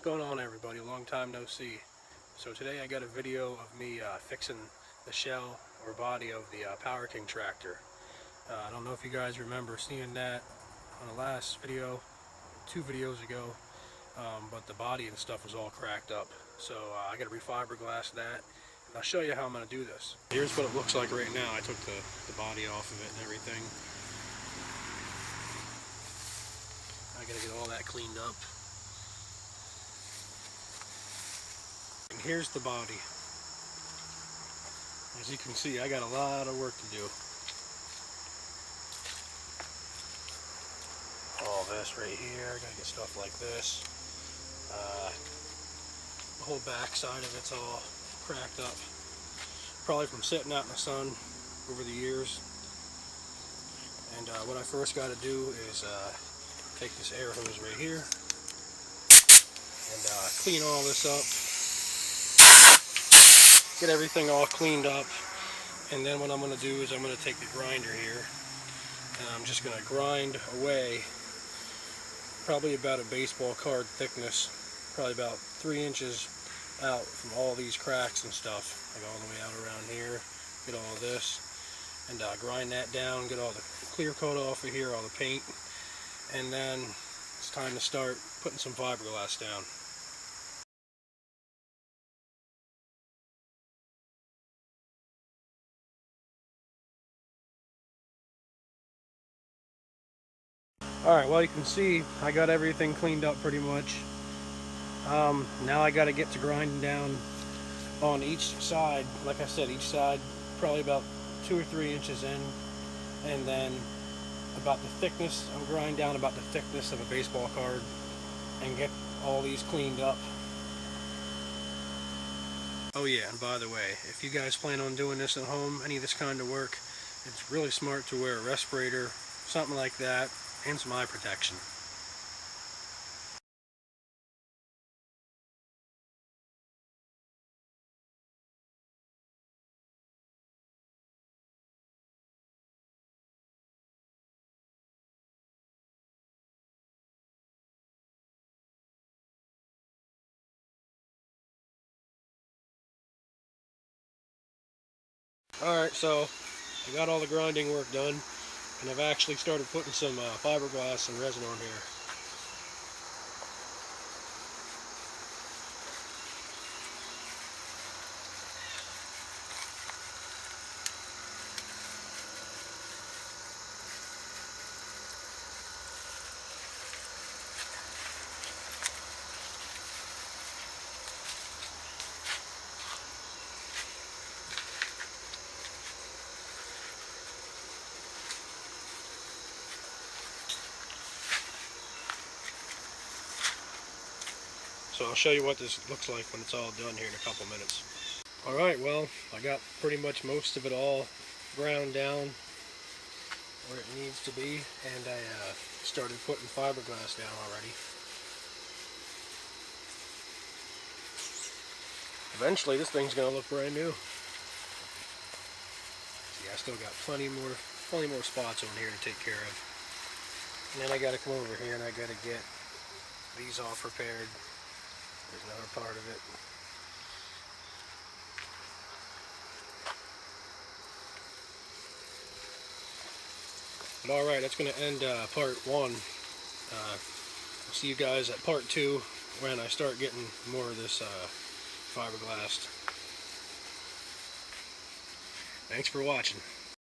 going on, everybody? Long time no see. So today I got a video of me fixing the shell or body of the Power King tractor. I don't know if you guys remember seeing that on the last video, 2 videos ago, but the body and stuff was all cracked up. So I got to re-fiberglass that, and I'll show you how I'm going to do this. Here's what it looks like right now. I took the body off of it and everything. I got to get all that cleaned up. And here's the body. As you can see, I got a lot of work to do. All this right here, I gotta get stuff like this. The whole back side of it's all cracked up. Probably from sitting out in the sun over the years. And what I first got to do is take this air hose right here and clean all this up. Get everything all cleaned up, and then what I'm going to do is I'm going to take the grinder here and I'm just going to grind away probably about a baseball card thickness, probably about 3 inches out from all these cracks and stuff, like all the way out around here. Get all this and grind that down, get all the clear coat off of here, all the paint, and then it's time to start putting some fiberglass down. Alright, well, you can see I got everything cleaned up pretty much. Now I got to get to grinding down on each side. Like I said, each side probably about 2 or 3 inches in, and then about the thickness, I'm grinding down about the thickness of a baseball card and get all these cleaned up. Oh yeah, and by the way, if you guys plan on doing this at home, any of this kind of work, it's really smart to wear a respirator, something like that, and some eye protection. Alright, so I got all the grinding work done, and I've actually started putting some fiberglass and resin on here. So I'll show you what this looks like when it's all done here in a couple minutes. Alright, well, I got pretty much most of it all ground down where it needs to be, and I started putting fiberglass down already. Eventually this thing's going to look brand new. See, I still got plenty more spots on here to take care of. And then I got to come over here and I got to get these all prepared. There's another part of it. But alright, that's going to end part 1. I'll see you guys at part 2 when I start getting more of this fiberglass. Thanks for watching.